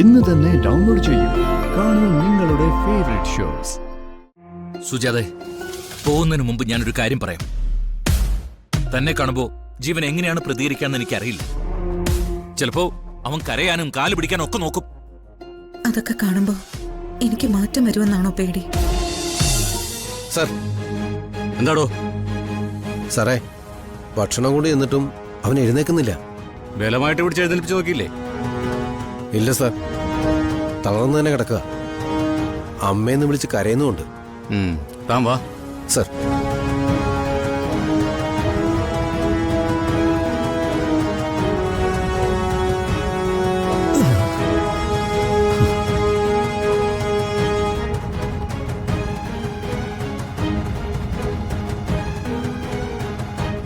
ഇന്ന് തന്നെ ഡൗൺലോഡ് ചെയ്യൂ. കാണൂ നിങ്ങളുടെ ഫേവറേറ്റ് ഷോസ്. സുജാതെ, പോകുന്നതിന് മുമ്പ് ഞാനൊരു കാര്യം പറയാം. തന്നെ കാണുമ്പോ ജീവൻ എങ്ങനെയാണ് പ്രതികരിക്കാന്ന് എനിക്കറിയില്ല. ചിലപ്പോ അവൻ കരയാനും കാല് പിടിക്കാനും ഒക്കെ നോക്കും. അതൊക്കെ കാണുമ്പോ എനിക്ക് മാറ്റം വരുമെന്നാണോ പേടി? സാർ. എന്താടോ? സാറേ, ഭക്ഷണം കൊണ്ട് ചെന്നിട്ടും അവൻ എഴുന്നേക്കുന്നില്ല. ബലമായിട്ട് പിടിച്ച് എഴുന്നേൽപ്പിച്ച് നോക്കിയില്ലേ? ഇല്ല സാർ, തളർന്നു തന്നെ കിടക്കുക. അമ്മയെന്ന് വിളിച്ച് കരയുന്നുമുണ്ട്. താൻ വാ. സാർ.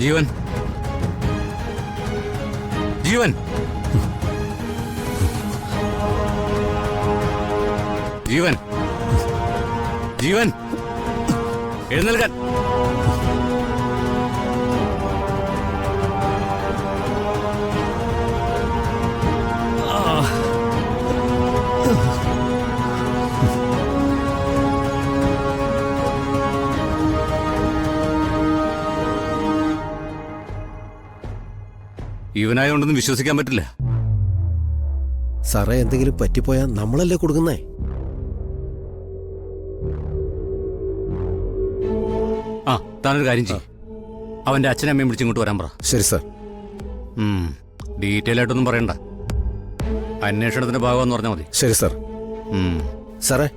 ജീവൻ, ജീവൻ, ജീവൻ, ജീവൻ, എഴുന്നേൽക്കാൻ. ഇവനായോണ്ടൊന്നും വിശ്വസിക്കാൻ പറ്റില്ല. സാറേ, എന്തെങ്കിലും പറ്റിപ്പോയാ നമ്മളല്ലേ കൊടുക്കുന്നേ? ആ, താനൊരു കാര്യം ചെയ്യും. അവന്റെ അച്ഛനും അമ്മയും വിളിച്ചിങ്ങോട്ട് വരാൻ പറ. ശരി സാർ. ഡീറ്റെയിൽ ആയിട്ടൊന്നും പറയണ്ട, അന്വേഷണത്തിന്റെ ഭാഗമെന്ന് പറഞ്ഞാൽ മതി. ശരി സാർ. സാറേ,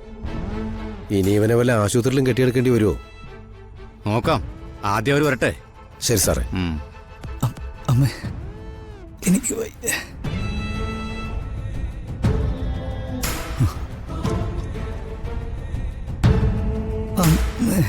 ഇനി ഇവനെ വല്ല ആശുപത്രിയിലും കെട്ടിയെടുക്കേണ്ടി വരുമോ? നോക്കാം, ആദ്യം അവർ വരട്ടെ. ശരി സാറേ. അമ്മേ, എനിക്ക് വയ്യ. അമ്മേ.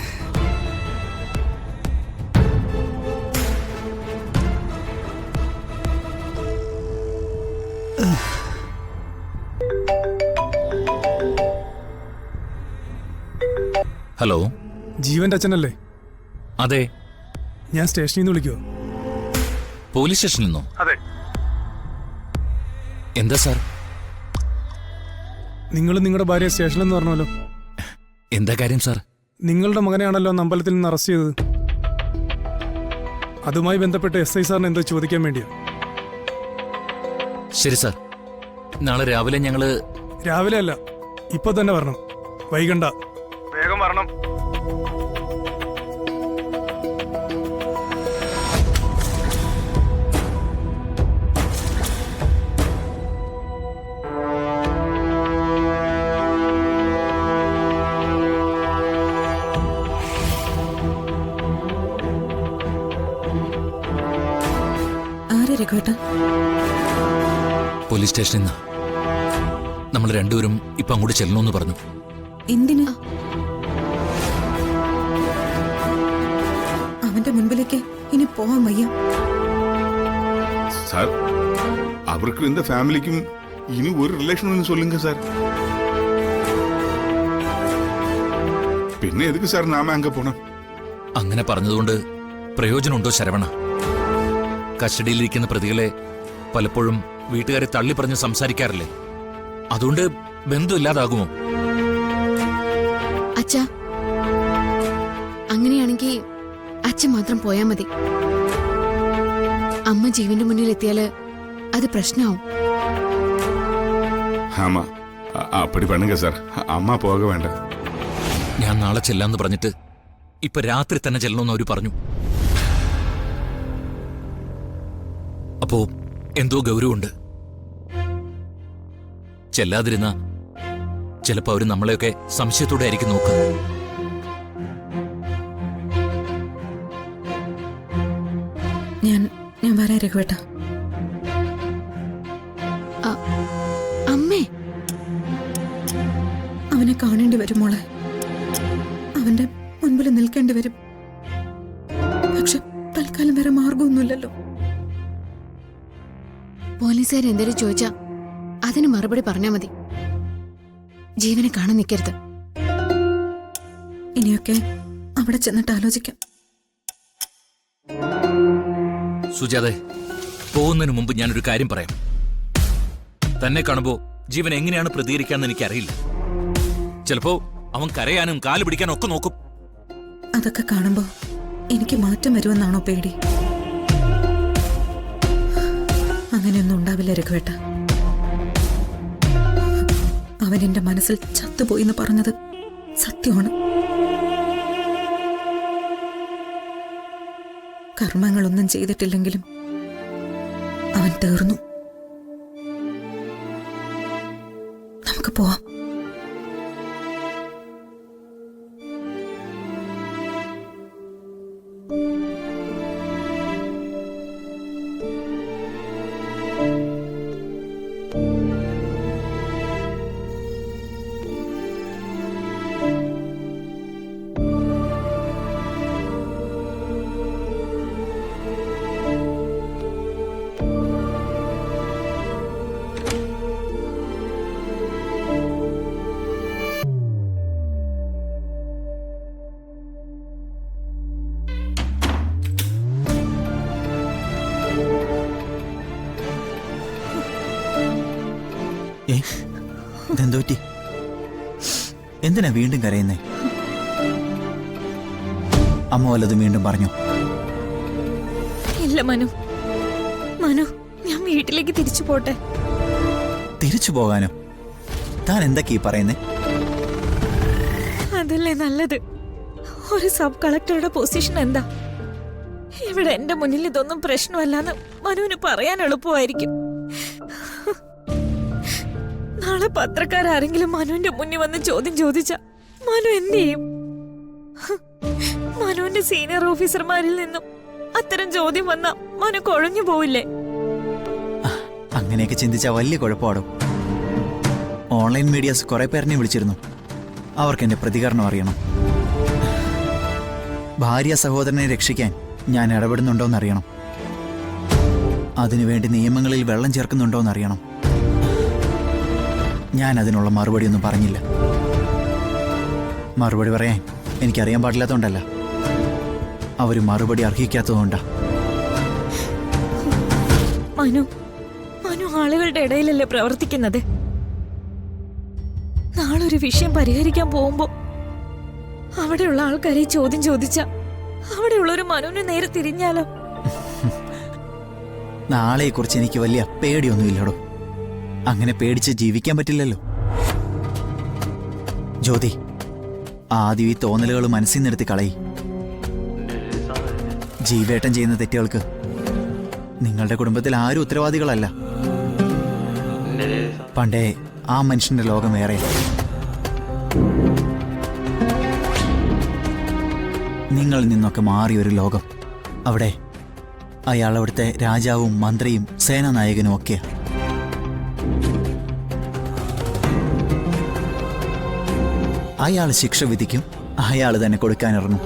ഹലോ, ജീവന്റെ അച്ഛനല്ലേ? അതെ. ഞാൻ സ്റ്റേഷനിൽ നിന്ന് വിളിക്കുവോ? പോലീസ് സ്റ്റേഷനിൽ നിന്നോ? അതെ. എന്താ സാർ? നിങ്ങൾ നിങ്ങളുടെ ഭാര്യ സ്റ്റേഷനിൽ നിന്ന് പറഞ്ഞല്ലോ. എന്താ കാര്യം സാർ? നിങ്ങളുടെ മകനെയാണല്ലോ അന്ന് അമ്പലത്തിൽ നിന്ന് അറസ്റ്റ് ചെയ്തത്. അതുമായി ബന്ധപ്പെട്ട് SI സാറിന് എന്തോ ചോദിക്കാൻ വേണ്ടിയാ. ശരി സാർ, നാളെ രാവിലെ ഞങ്ങള്... രാവിലെ അല്ല, ഇപ്പൊ തന്നെ വരണം. വൈകണ്ട, വേഗം വരണം. ആരെ രഘുവേട്ട? പോലീസ് സ്റ്റേഷനിൽ നിന്നാ. നമ്മൾ രണ്ടുപേരും ഇപ്പൊ അങ്ങോട്ട് ചെല്ലണമെന്ന് പറഞ്ഞു. എന്തിനാ? അവന്റെ മുൻപിലേക്ക് ഇനി പോവാൻ വയ്യ. சார், அவருக்கும் இந்த ஃபேமிலிக்கும் இனி ஒரு ரிலேஷன் சொல்லுங்க சார். പിന്നെ എതുക്ക് സാർ നാമ അങ്ങ് പോണം? അങ്ങനെ പറഞ്ഞതുകൊണ്ട് പ്രയോജനമുണ്ടോ ശരവണ? കസ്റ്റഡിയിലിരിക്കുന്ന പ്രതികളെ പലപ്പോഴും വീട്ടുകാരെ തള്ളി പറഞ്ഞ് സംസാരിക്കാറില്ലേ? അതുകൊണ്ട് ബന്ധമില്ലാതാകുമോ? അച്ഛാ, അങ്ങനെയാണെങ്കിൽ അച്ഛൻ മാത്രം പോയാ മതി. അമ്മ ജീവന്റെ മുന്നിൽ എത്തിയാല് അത് പ്രശ്നമാവും. ആമാ, അപ്പടി പണുങ്ക സാർ. അമ്മ പോക വേണ്ട. ഞാൻ നാളെ ചെല്ലാന്ന് പറഞ്ഞിട്ട് ഇപ്പൊ രാത്രി തന്നെ ചെല്ലണമെന്ന് അവര് പറഞ്ഞു. അപ്പോ എന്തോ ഗൗരവമുണ്ട്. ചെല്ലാതിരുന്ന ചിലപ്പോ അവര് നമ്മളെയൊക്കെ സംശയത്തോടെ ആയിരിക്കും നോക്കുക. ഞാൻ വരാം രഘുവേട്ട. അമ്മേ, അവനെ കാണേണ്ടി വരും മോളെ. അവന്റെ മുൻപിൽ നിൽക്കേണ്ടി വരും. പക്ഷെ തൽക്കാലം വേറെ മാർഗമൊന്നുമില്ലല്ലോ. പോലീസുകാർ എന്തേലും ചോദിച്ചാ അതിന് മറുപടി പറഞ്ഞാ മതി. ജീവനെ കാണാൻ നിൽക്കരുത്. ഇനിയൊക്കെ അവിടെ ചെന്നിട്ട് ആലോചിക്കാം. സുജാതെ, പോകുന്നതിന് മുമ്പ് ഞാനൊരു കാര്യം പറയാം. തന്നെ കാണുമ്പോ ജീവൻ എങ്ങനെയാണ് പ്രതികരിക്കാന്ന് എനിക്കറിയില്ല. ചിലപ്പോ അവൻ കരയാനും കാല് പിടിക്കാനും ഒക്കെ നോക്കും. അതൊക്കെ കാണുമ്പോ എനിക്ക് മാറ്റം വരുമെന്നാണോ പേടി? അങ്ങനെയൊന്നും ഉണ്ടാവില്ല രഘുവേട്ട. അവൻ എന്റെ മനസ്സിൽ ചത്തുപോയിന്ന് പറഞ്ഞത് സത്യമാണ്. കർമ്മങ്ങളൊന്നും ചെയ്തിട്ടില്ലെങ്കിലും അവൻ തീർന്നു. നമുക്ക് പോവാം. ഇതെന്തോറ്റി? എന്തിനാ വീണ്ടും കരയുന്നേ? അമ്മ വല്ലതും വീണ്ടും പറഞ്ഞു? ഇല്ല മനു. മനു, ഞാൻ വീട്ടിലേക്ക് തിരിച്ചു പോട്ടെ. തിരിച്ചു പോകാനോ? താൻ എന്തൊക്കെയാ പറയുന്നേ? അതല്ലേ നല്ലത്. ഒരു സബ് കളക്ടറുടെ പൊസിഷൻ എന്താ? ഇവിടെ എന്റെ മുന്നിൽ ഇതൊന്നും പ്രശ്നമല്ലാന്ന് മനുവിന് പറയാൻ എളുപ്പമായിരിക്കും. നാളെ പത്രക്കാരെങ്കിലും മനുവിന്റെ മുന്നിൽ വന്ന് ചോദ്യം ചോദിച്ച മനു എന്ത് ചെയ്യും? മനുവിന്റെ സീനിയർ ഓഫീസർമാരിൽ നിന്നും അത്തരം ചോദ്യം വന്ന മനു കുഴഞ്ഞു പോവില്ലേ? അങ്ങനെയൊക്കെ ചിന്തിച്ചാ വലിയ കുഴപ്പമാടും. ഓൺലൈൻ മീഡിയാസ് കുറെ പേരിനെ വിളിച്ചിരുന്നു. അവർക്ക് എന്റെ പ്രതികരണം അറിയണം. ഭാര്യ സഹോദരനെ രക്ഷിക്കാൻ ഞാൻ ഇടപെടുന്നുണ്ടോന്നറിയണം. അതിനുവേണ്ടി നിയമങ്ങളിൽ വെള്ളം ചേർക്കുന്നുണ്ടോന്നറിയണം. ഞാൻ അതിനുള്ള മറുപടിയൊന്നും പറഞ്ഞില്ല. മറുപടി പറയാൻ എനിക്കറിയാൻ പാടില്ലാത്തതുകൊണ്ടല്ല, അവർ മറുപടി അർഹിക്കാത്തതുകൊണ്ടാ. മനു, മനു ആളുകളുടെ ഇടയിലല്ലേ പ്രവർത്തിക്കുന്നത്? നാളൊരു വിഷയം പരിഹരിക്കാൻ പോകുമ്പോ അവിടെയുള്ള ആൾക്കാരെ ചോദ്യം ചോദിച്ച അവിടെയുള്ളൊരു മനുവിന് നേരെ തിരിഞ്ഞാലോ? നാളെക്കുറിച്ച് എനിക്ക് വലിയ പേടിയൊന്നുമില്ലടോ. അങ്ങനെ പേടിച്ച് ജീവിക്കാൻ പറ്റില്ലല്ലോ. ജ്യോതി, ആദ്യം ഈ തോന്നലുകൾ മനസ്സിൽ നിർത്തി കളയി. ജീവേട്ടൻ ചെയ്യുന്ന തെറ്റുകൾക്ക് നിങ്ങളുടെ കുടുംബത്തിൽ ആരും ഉത്തരവാദികളല്ല. പണ്ടേ ആ മനുഷ്യന്റെ ലോകം വേറെ. നിങ്ങളിൽ നിന്നൊക്കെ മാറിയൊരു ലോകം. അവിടെ അയാൾ അവിടുത്തെ രാജാവും മന്ത്രിയും സേനാനായകനും ഒക്കെയാ. അയാൾ ശിക്ഷ വിധിക്കും, അയാൾ തന്നെ കൊടുക്കാനിറങ്ങും.